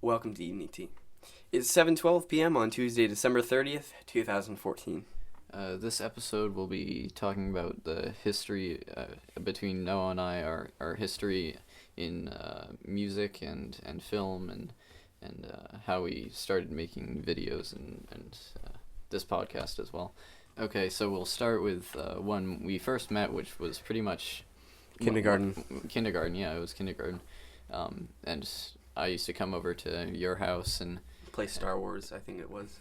Welcome to Evening Tea. It's 7:12 p.m. on Tuesday, December 30th, 2014. This episode will be talking about the history between Noah and I, our history in music and film and how we started making videos and this podcast as well. Okay, so we'll start with when we first met, which was pretty much Kindergarten. Kindergarten, yeah, it was kindergarten. And I used to come over to your house and Play Star Wars, I think it was.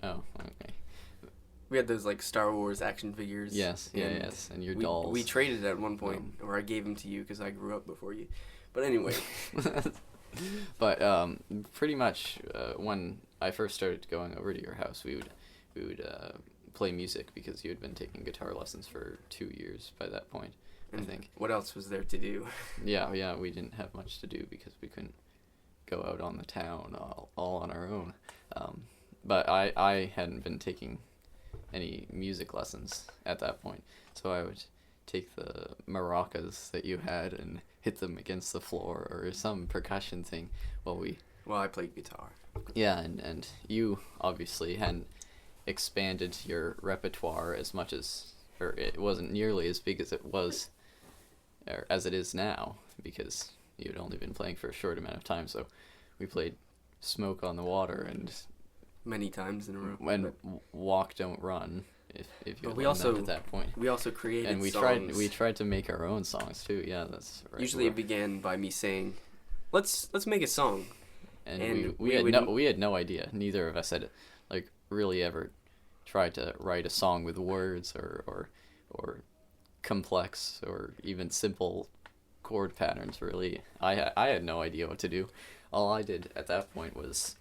Oh, okay. We had those like Star Wars action figures. Yes, and your dolls. We traded at one point, or I gave them to you because I grew up before you. But anyway. But pretty much when I first started going over to your house, we would play music because you had been taking guitar lessons for 2 years by that point. And I think. What else was there to do? Yeah, we didn't have much to do because we couldn't go out on the town all on our own. But I hadn't been taking any music lessons at that point, so I would take the maracas that you had and hit them against the floor or some percussion thing while I played guitar. Yeah, and you obviously hadn't expanded your repertoire as much as, or it wasn't nearly as big as it was, or as it is now, because you'd only been playing for a short amount of time. So we played Smoke on the Water and many times in a row. And Walk Don't Run, if you learned that at that point. We also created and songs. We tried to make our own songs too. Yeah, that's right. Usually it began by me saying, "Let's make a song." And we had no idea. Neither of us had like really ever tried to write a song with words or complex or even simple chord patterns. Really, I had no idea what to do. All I did at that point was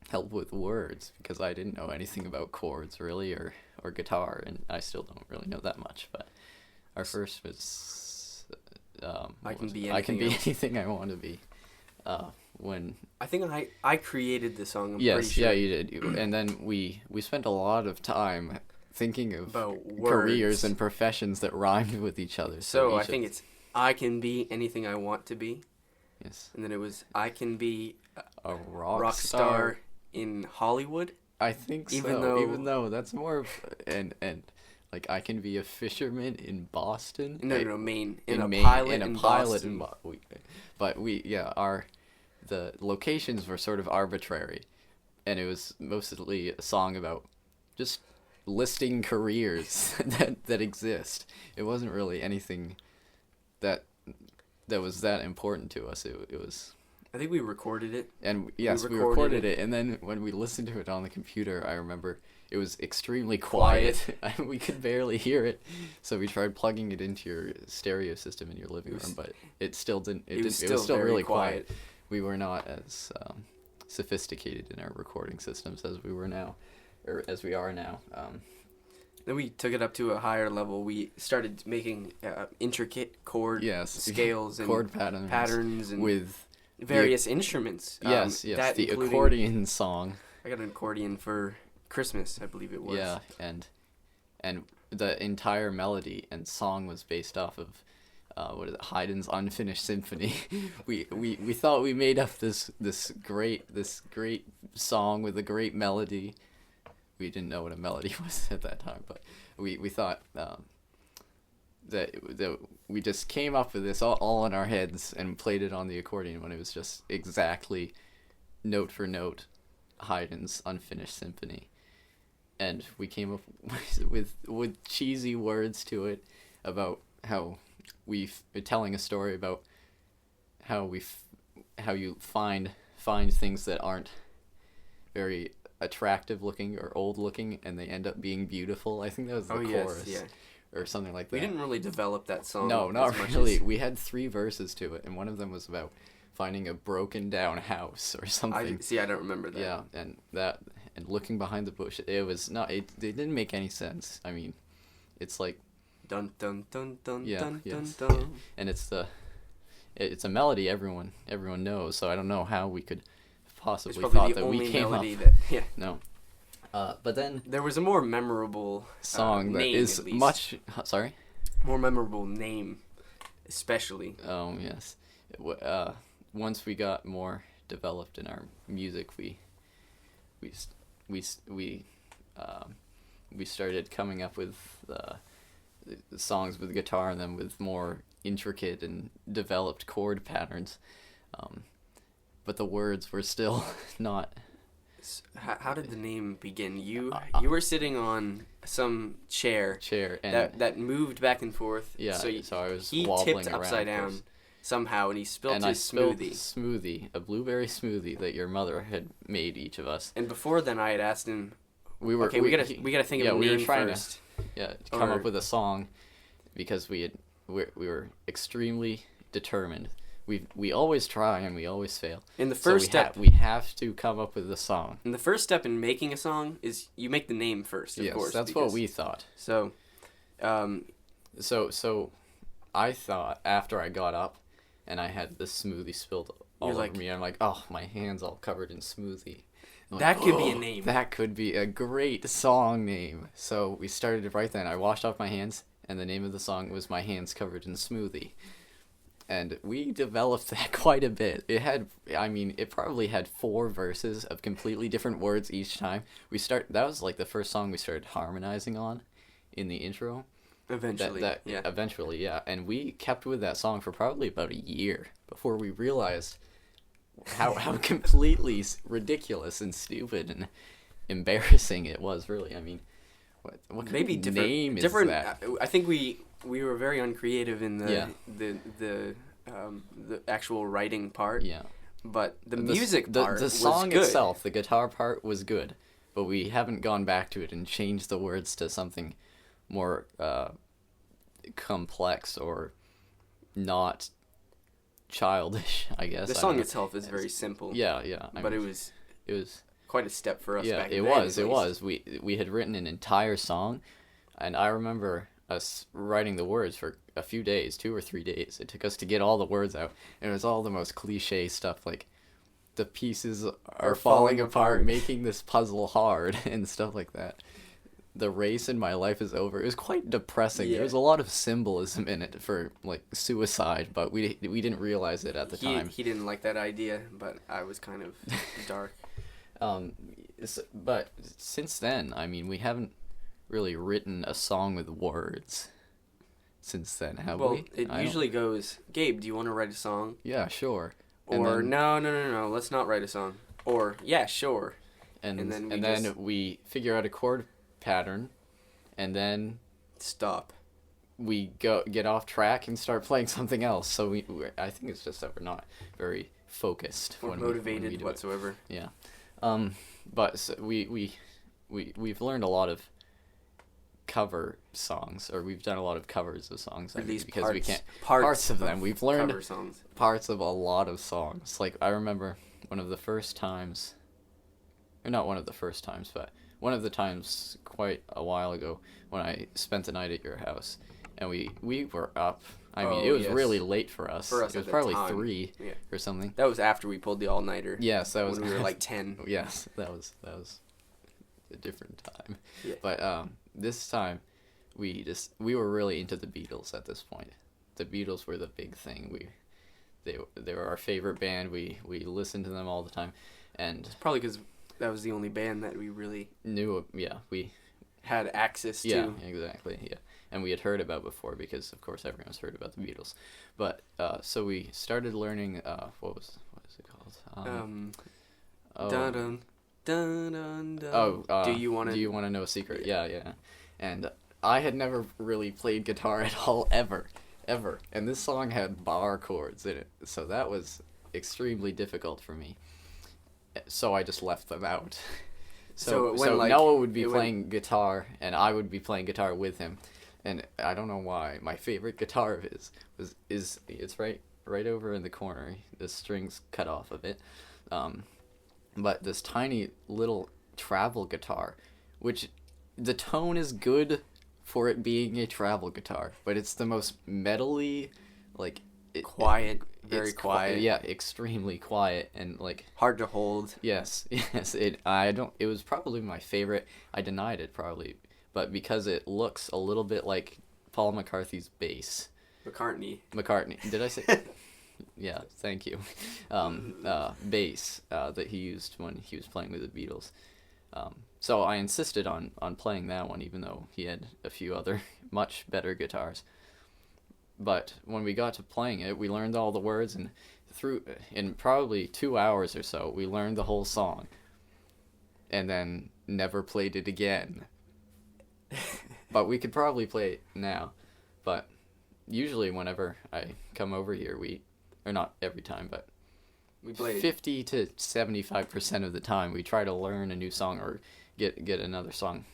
help with words because I didn't know anything about chords really or guitar, and I still don't really know that much. But our first was I can be anything I want to be. When I think I created the song. Yes, yeah, you did. And then we spent a lot of time thinking of careers and professions that rhymed with each other. So I think it's I can be anything I want to be. Yes. And then it was I can be a rock star in Hollywood. I think so. Even though that's more of and like I can be a fisherman in Boston. No, Maine. In a Maine, pilot in Boston. But the locations were sort of arbitrary, and it was mostly a song about just listing careers that exist. It wasn't really anything that was that important to us. It was. I think we recorded it. And yes, we recorded it, and then when we listened to it on the computer, I remember it was extremely quiet. We could barely hear it, so we tried plugging it into your stereo system in your living room, but it still didn't. It was still really quiet. We were not as sophisticated in our recording systems as we are now. Then we took it up to a higher level. We started making intricate chord scales and chord patterns and with various instruments. Yes, the accordion song. I got an accordion for Christmas, I believe it was. Yeah, and the entire melody and song was based off of Haydn's Unfinished Symphony. we thought we made up this great song with a great melody. We didn't know what a melody was at that time, but we thought that we just came up with this all in our heads and played it on the accordion when it was just exactly note for note Haydn's Unfinished Symphony. And we came up with cheesy words to it about how telling a story about how you find things that aren't very attractive looking or old looking and they end up being beautiful. I think that was the chorus. Yes, yeah. Or something like that. We didn't really develop that song. No, not really. We had 3 verses to it, and one of them was about finding a broken down house or something. I don't remember that. Yeah, and looking behind the bush. It was not. It didn't make any sense. I mean, it's like dun dun dun dun dun yes. dun dun. And it's a melody everyone knows. So I don't know how we could possibly thought that we came up. No. But then there was a more memorable song that name, is much. Sorry. More memorable name, especially. Oh yes. Once we got more developed in our music, we started coming up with songs with guitar and then with more intricate and developed chord patterns, but the words were still not. How did the name begin? You were sitting on some chair and that moved back and forth. Yeah, so I was he wobbling tipped upside around down somehow, and he spilled and his smoothie. Smoothie, a blueberry smoothie that your mother had made each of us. And before then, I had asked him, we gotta think of a name first. To come up with a song, because we were extremely determined. We always try and we always fail. In the first step, we have to come up with a song. And the first step in making a song is you make the name first. Of course, that's what we thought. So, so I thought after I got up, and I had the smoothie spilled all over me. I'm like, oh, my hand's all covered in smoothie. That could be a name. That could be a great song name. So we started it right then. I washed off my hands, and the name of the song was My Hands Covered in Smoothie. And we developed that quite a bit. It probably had 4 verses of completely different words each time. That was like the first song we started harmonizing on in the intro. Eventually, yeah. Eventually, yeah. And we kept with that song for probably about a year before we realized how completely ridiculous and stupid and embarrassing it was, really. I mean, what kind of name is that? I think we were very uncreative in the actual writing part. Yeah. But the music part the song was good. itself, the guitar part was good, but we haven't gone back to it and changed the words to something more complex or not childish, I guess. The song itself is very simple. Yeah. But it was quite a step for us back then. It was. We had written an entire song, and I remember us writing the words for a few days, 2 or 3 days. It took us to get all the words out, and it was all the most cliche stuff, like the pieces are falling apart, making this puzzle hard, and stuff like that. The race in my life is over. It was quite depressing. Yeah. There was a lot of symbolism in it for like suicide, but we didn't realize it at the time. He didn't like that idea, but I was kind of dark. But since then, I mean, we haven't really written a song with words since then, have we? Well, it usually goes, Gabe, do you want to write a song? Yeah, sure. Or no, let's not write a song. Or yeah, sure. And then we figure out a chord pattern, and then stop. We get off track and start playing something else. So I think it's just that we're not very focused or motivated when we do whatsoever. It. Yeah. But so we've learned a lot of cover songs, or we've done a lot of covers of songs. Because we can't parts of them. We've learned cover songs. Parts of a lot of songs. Like I remember one of the times quite a while ago when I spent the night at your house, and we were up. I mean, it was really late for us. It was probably 3 or something. That was after we pulled the all-nighter. Yes, that was when we were like 10. Yes, that was a different time. Yeah. But this time, we were really into the Beatles at this point. The Beatles were the big thing. They were our favorite band. We listened to them all the time, and it's probably because that was the only band that we really knew. Yeah, we had access to. Yeah, exactly. Yeah, and we had heard about before because, of course, everyone's heard about the Beatles. But so we started learning. What is it called? Dun dun dun dun. Do you want to know a secret? Yeah. And I had never really played guitar at all ever, and this song had bar chords in it, so that was extremely difficult for me. So I just left them out. So Noah would be playing guitar, and I would be playing guitar with him. And I don't know why. My favorite guitar of his is it's right over in the corner. The strings cut off of it. But this tiny little travel guitar, which the tone is good for it being a travel guitar, but it's the most metally, like quiet. Very quiet. Yeah, extremely quiet and like hard to hold. Yes. It was probably my favorite. I denied it probably, but because it looks a little bit like Paul McCartney's bass. McCartney. Did I say? yeah, thank you, bass that he used when he was playing with the Beatles. So I insisted on playing that one, even though he had a few other much better guitars. But when we got to playing it, we learned all the words, and in probably 2 hours or so, we learned the whole song, and then never played it again. But we could probably play it now. But usually whenever I come over here, or not every time, but we play 50 to 75% of the time, we try to learn a new song or get another song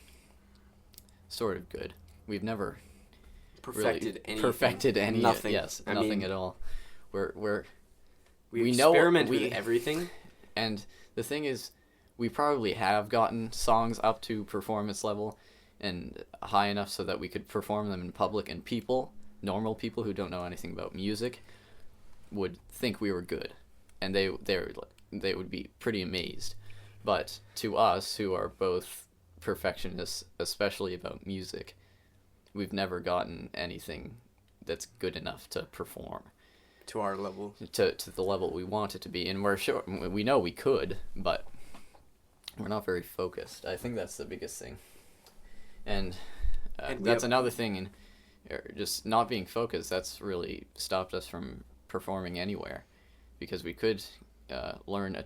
sort of good. We've never perfected any nothing. Yes, nothing at all. We experiment with everything. And the thing is, we probably have gotten songs up to performance level and high enough so that we could perform them in public, and normal people who don't know anything about music would think we were good, and they would be pretty amazed. But to us, who are both perfectionists, especially about music, we've never gotten anything that's good enough to perform to our level, to the level we want it to be. And we're sure we know we could, but we're not very focused. I think that's the biggest thing, and that's another thing. And just not being focused, that's really stopped us from performing anywhere, because we could learn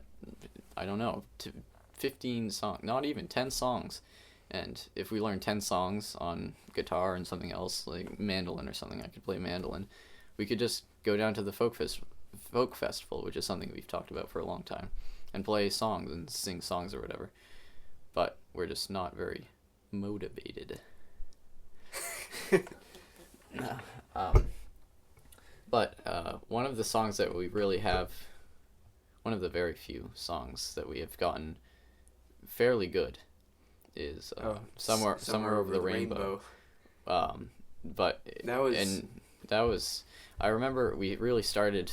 15 songs, not even 10 songs. And if we learn 10 songs on guitar and something else, like mandolin or something, I could play mandolin, we could just go down to the folk festival, which is something we've talked about for a long time, and play songs and sing songs or whatever. But we're just not very motivated. But one of the songs that we really have, one of the very few songs that we have gotten fairly good, is somewhere over the rainbow. But that was I remember we really started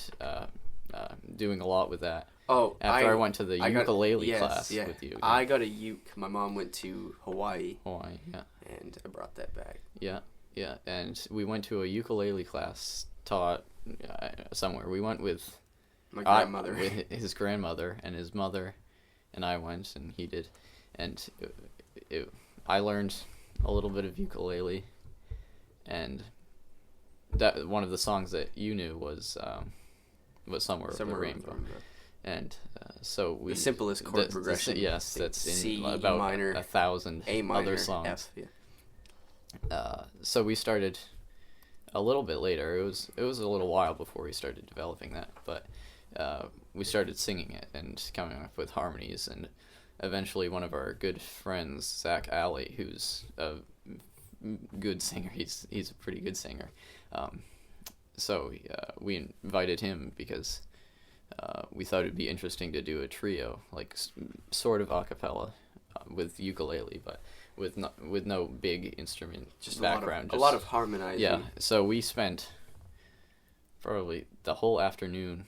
doing a lot with that. After I went to the ukulele class with you. Again. I got a uke. My mom went to Hawaii. Yeah. And I brought that back. Yeah, and we went to a ukulele class taught somewhere. We went with my grandmother, with his grandmother and his mother, and I went, and he did, and I learned a little bit of ukulele, and that one of the songs that you knew was Somewhere Over the Rainbow. And so we... The simplest chord progression. Yes, that's in C, about minor, 1,000 A minor, other songs. F, yeah. So we started a little bit later. It was a little while before we started developing that, but we started singing it and coming up with harmonies, and eventually one of our good friends, Zach Alley, who's a good singer, he's a pretty good singer. So we invited him because we thought it'd be interesting to do a trio, like sort of a cappella with ukulele, but with no big instrument, just background. A lot of harmonizing. Yeah, so we spent probably the whole afternoon,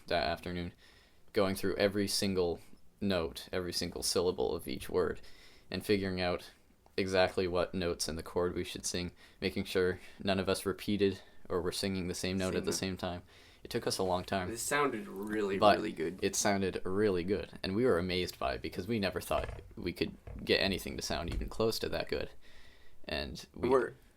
going through every single note, every single syllable of each word, and figuring out exactly what notes in the chord we should sing, making sure none of us repeated or were singing the same note at the same time. It took us a long time. It sounded really good. It sounded really good, and we were amazed by it because we never thought we could get anything to sound even close to that good. And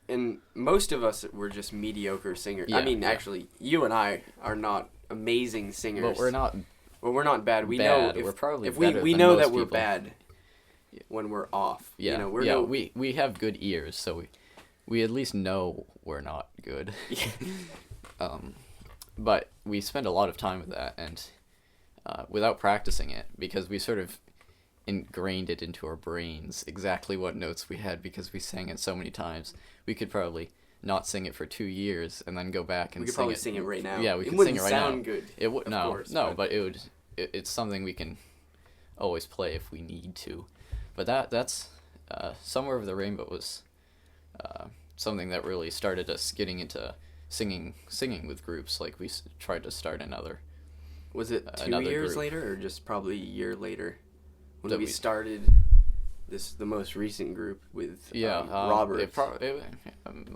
and most of us were just mediocre singers. Yeah, actually, you and I are not amazing singers. But we're not. Well, we're not bad. We bad. know we're probably if better we than know most that we're people. bad when we're off. Yeah, we have good ears, so we at least know we're not good. But we spend a lot of time with that, and without practicing it, because we sort of ingrained it into our brains exactly what notes we had because we sang it so many times. We could probably not sing it for 2 years and then go back and we could sing probably it. sing it right now. Yeah, we could sing it right now. It wouldn't sound good. It would but it would. It's something we can always play if we need to. But that's Somewhere Over the Rainbow was something that really started us getting into singing with groups. Like we tried to start another. Was it 2 years later, or just probably a year later, when we started the most recent group with Robert?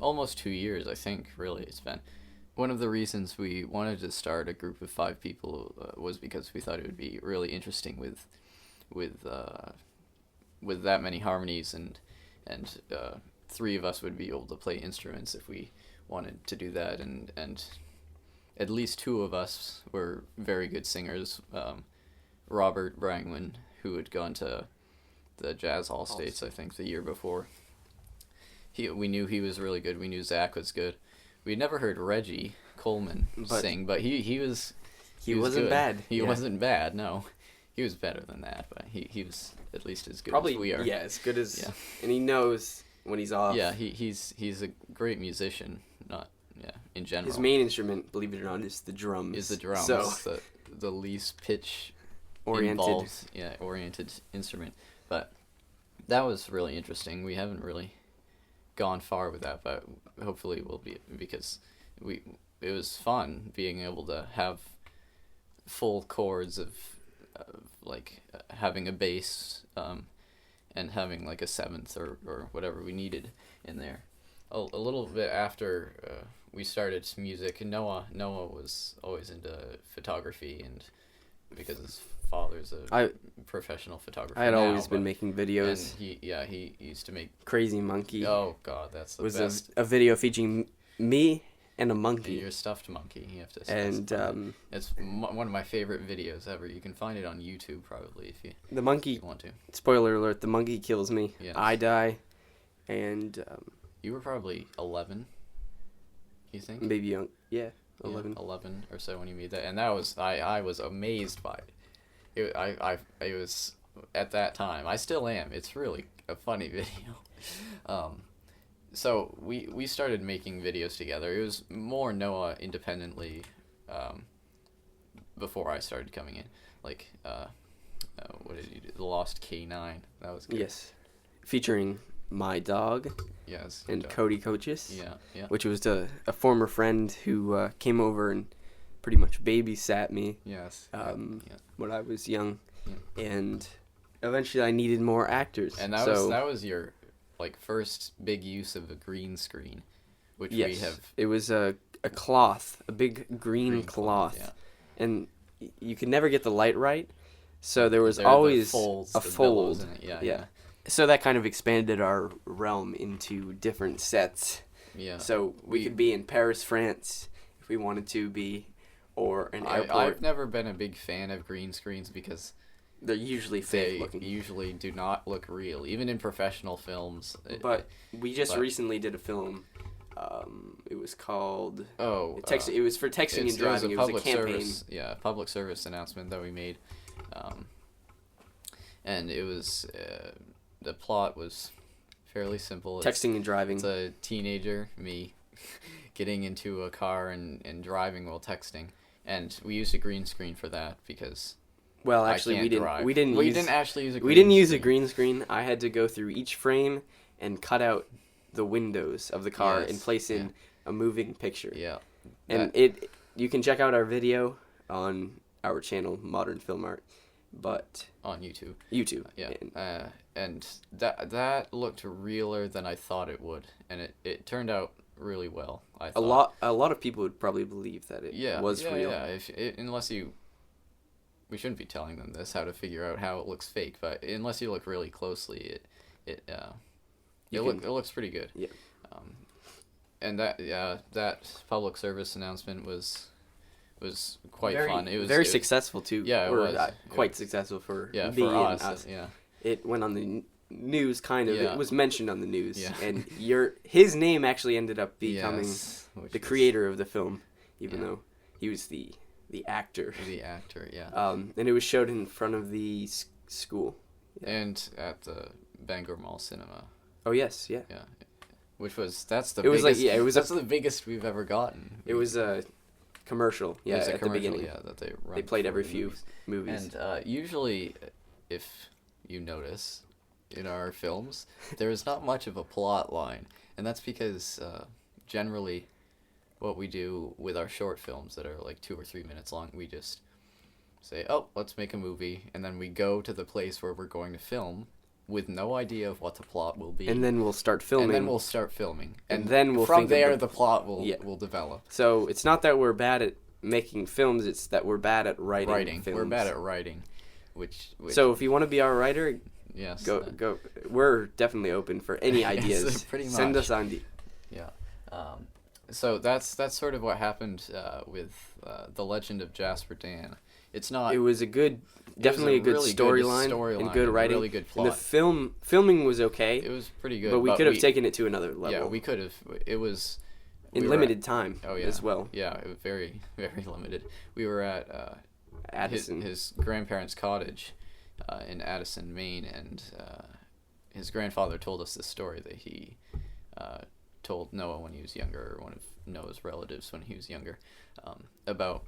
Almost 2 years, I think. Really, it's been. one of the reasons we wanted to start a group of 5 people was because we thought it would be really interesting with that many harmonies, and 3 of us would be able to play instruments if we wanted to do that, and at least 2 of us were very good singers. Robert Brangwin, who had gone to the Jazz All States, I think, the year before. We knew he was really good. We knew Zach was good. We'd never heard Reggie Coleman sing, but he wasn't good. Bad. He wasn't bad. No, he was better than that, but he was at least as good as we are. Yeah, as good as. Yeah. And he knows when he's off. Yeah, he's a great musician. In general. His main instrument, believe it or not, is the drums. So the least pitch oriented instrument. But that was really interesting. We haven't really gone far with that, but hopefully we'll be, because it was fun being able to have full chords of having a bass and having like a 7th or whatever we needed in there. A little bit after we started music, Noah was always into photography, and because his father's a professional photographer. I had always been making videos. And he used to make Crazy Monkey. Oh God, that's the best. Was a video featuring me and a monkey. Your stuffed monkey. You have to. And it's one of my favorite videos ever. You can find it on YouTube probably if you. The monkey. If you want to. Spoiler alert: the monkey kills me. Yes. I die, and. You were probably 11. You think? Maybe young. Yeah, 11. Yeah, 11 or so when you made that, and that was I was amazed by it. I was at that time. I still am. It's really a funny video. So we started making videos together. It was more Noah independently before I started coming in. Like what did you do? The Lost K9. That was good. Yes, featuring my dog. Yes. And Cody Coaches. Yeah. Which was a former friend who came over and pretty much babysat me. Yes. When I was young, and eventually I needed more actors. And that was your first big use of a green screen, which we have. It was a cloth, a big green cloth, and you could never get the light right, so there was always a fold. Yeah. So that kind of expanded our realm into different sets. Yeah. So we could be in Paris, France, if we wanted to be, or an airport. I've never been a big fan of green screens because they're usually fake looking. They usually do not look real, even in professional films. But we just recently did a film. It was called. It was for texting and driving. It was a campaign. Public service announcement that we made, and it was. The plot was fairly simple. Texting and driving. It's a teenager, me, getting into a car and driving while texting, and we used a green screen for that because. Well, actually, we didn't. Drive. We didn't. We didn't actually use a. We didn't use a green screen. I had to go through each frame and cut out the windows of the car and place in a moving picture. Yeah. And you can check out our video on our channel, Modern Film Art, but on YouTube. Yeah. And that looked realer than I thought it would, and it turned out really well. I thought. A lot of people would probably believe that it was real. Yeah. Unless you. We shouldn't be telling them this, how to figure out how it looks fake, but unless you look really closely, it looks pretty good. Yeah. And that public service announcement was quite fun. It was very successful too. Yeah, it was quite successful for me for and us. Yeah. It went on the news, kind of. Yeah. It was mentioned on the news, yeah. And his name actually ended up becoming the creator of the film, even though he was the actor. The actor, yeah. And it was showed in front of the school. Yeah. And at the Bangor Mall Cinema. Oh yes, yeah. Yeah, that's the biggest we've ever gotten. It was a commercial. Yeah, at the beginning. Yeah, that they played every few movies. And usually, if you notice, in our films, there is not much of a plot line, and that's because generally, what we do with our short films that are like 2 or 3 minutes long, we just say, "Oh, let's make a movie," and then we go to the place where we're going to film with no idea of what the plot will be. And then we'll start filming. And then we'll from there the plot will develop. So it's not that we're bad at making films, it's that we're bad at writing films. We're bad at writing. Which So if you want to be our writer, yes, go. We're definitely open for any ideas. Yes, pretty much. Send us on. Yeah. So that's sort of what happened with The Legend of Jasper Dan. It's not. It was definitely a good really storyline and good writing. Really good plot. And the filming was okay. It was pretty good. But we could have taken it to another level. Yeah, we could have. It was in limited time. As well. Yeah, it was very, very limited. We were at Addison. His grandparents' cottage in Addison, Maine, and his grandfather told us this story that he told Noah when he was younger, or one of Noah's relatives when he was younger, about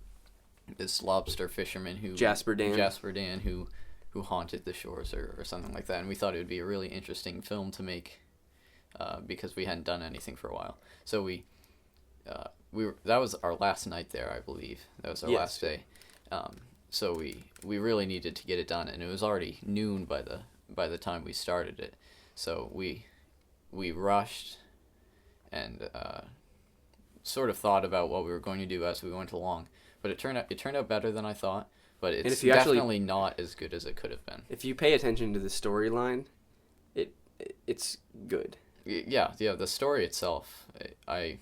this lobster fisherman Jasper Dan who haunted the shores or something like that. And we thought it would be a really interesting film to make because we hadn't done anything for a while. So that was our last night there, I believe. That was our last day. So we really needed to get it done, and it was already noon by the time we started it. So we rushed and sort of thought about what we were going to do as we went along. But it turned out better than I thought. But it's definitely not as good as it could have been. If you pay attention to the storyline, it's good. Yeah. The story itself, we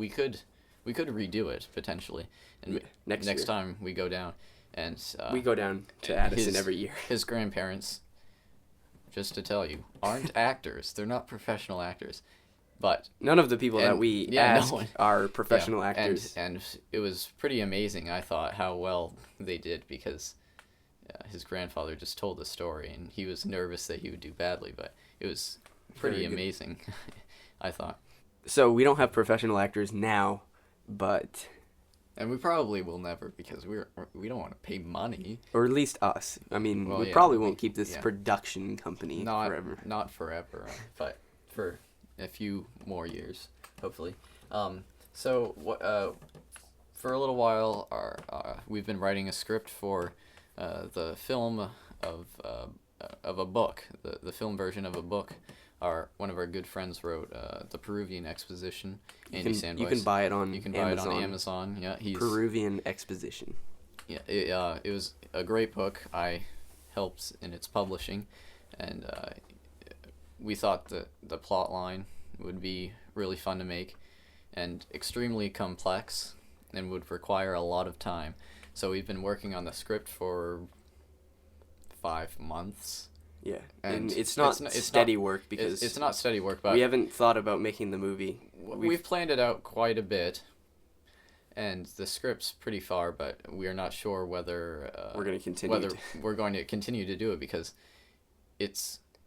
could redo it potentially, and next time we go down, and we go down to Addison every year. His grandparents, just to tell you, aren't actors. They're not professional actors. But none of the people that we ask are professional actors. And it was pretty amazing, I thought, how well they did, because his grandfather just told the story, and he was nervous that he would do badly, but it was pretty amazing, I thought. So we don't have professional actors now, but... And we probably will never, because we don't want to pay money. Or at least us. I mean, we probably won't keep this production company forever. Not forever, but for a few more years, hopefully. So for a little while, we've been writing a script for the film of a book, the film version of a book. One of our good friends wrote the Peruvian Exposition. Andy Sandweiss. You can buy it on Amazon. Yeah, Peruvian Exposition. Yeah, it was a great book. I helped in its publishing, and we thought that the plot line would be really fun to make, and extremely complex, and would require a lot of time. So we've been working on the script for 5 months. Yeah, and it's not steady work, because it's not steady work, but we haven't thought about making the movie. We've planned it out quite a bit, and the script's pretty far, but we are not sure whether we're going to continue to do it, because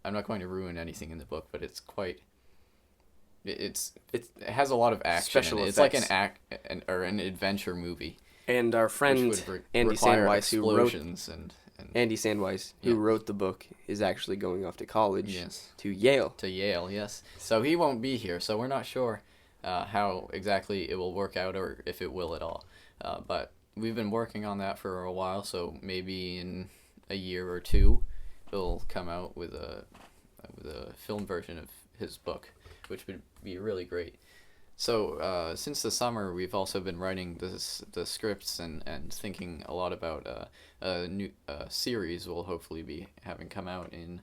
I'm not going to ruin anything in the book, but it's quite. It has a lot of action. Special effects. It's like an adventure movie. And our friend Andy Sandweiss, Andy Sandweiss, who wrote the book, is actually going off to college. To Yale. To Yale, yes. So he won't be here, so we're not sure how exactly it will work out, or if it will at all. But we've been working on that for a while, so maybe in a year or two, he'll come out with a film version of his book, which would be really great. So since the summer, we've also been writing the scripts and thinking a lot about a new series we'll hopefully be having come out in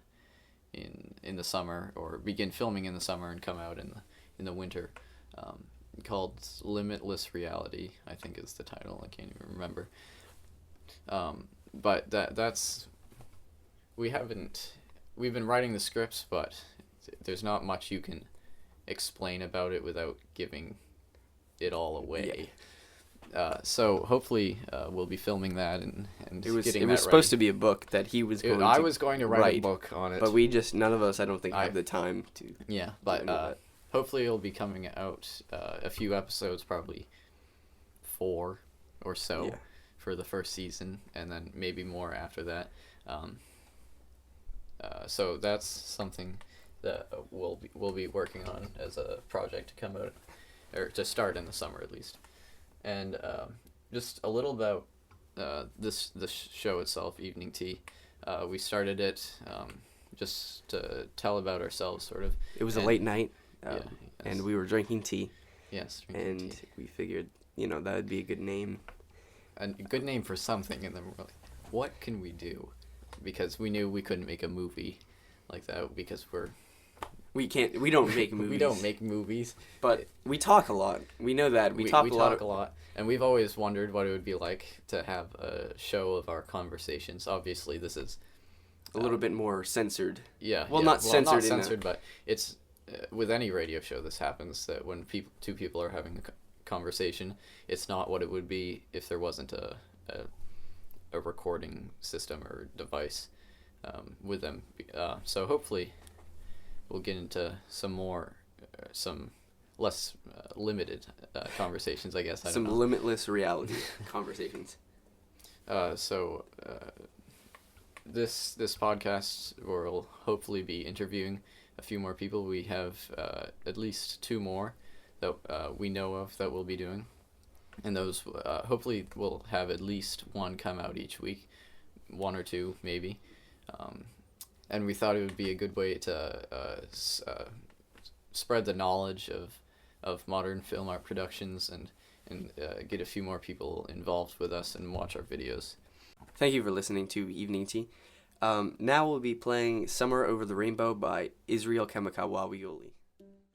the summer, or begin filming in the summer and come out in the winter, called Limitless Reality, I think is the title. I can't even remember. But that's we've been writing the scripts, but there's not much you can explain about it without giving it all away. So hopefully we'll be filming that and it was supposed to be a book that he was going I was going to write a book on it, but none of us, I don't think, have the time to. Yeah, but hopefully it'll be coming out a few episodes, probably 4 or so for the first season, and then maybe more after that. So that's something that we'll be working on as a project to come out, or to start in the summer at least. And just a little about this show itself, Evening Tea. We started it just to tell about ourselves, sort of. It was a late night, yes. and we were drinking tea. Yes, drinking tea. We figured, that would be a good name. A good name for something, and then we're like, what can we do? Because we knew we couldn't make a movie like that because we don't make movies. We don't make movies. But we talk a lot. We know that. We talk a lot. And we've always wondered what it would be like to have a show of our conversations. Obviously, this is a little bit more censored. Yeah. Not censored. Not censored, but it's with any radio show this happens, that when two people are having a conversation, it's not what it would be if there wasn't a recording system or device with them. So hopefully we'll get into some less limited conversations, I guess. Some limitless reality conversations. This podcast will hopefully be interviewing a few more people. We have at least 2 more that we know of that we'll be doing. And those hopefully will have at least 1 come out each week, 1 or 2 maybe. And we thought it would be a good way to spread the knowledge of modern film art productions and get a few more people involved with us and watch our videos. Thank you for listening to Evening Tea. Now we'll be playing Summer Over the Rainbow by Israel Kamakawiwo'ole.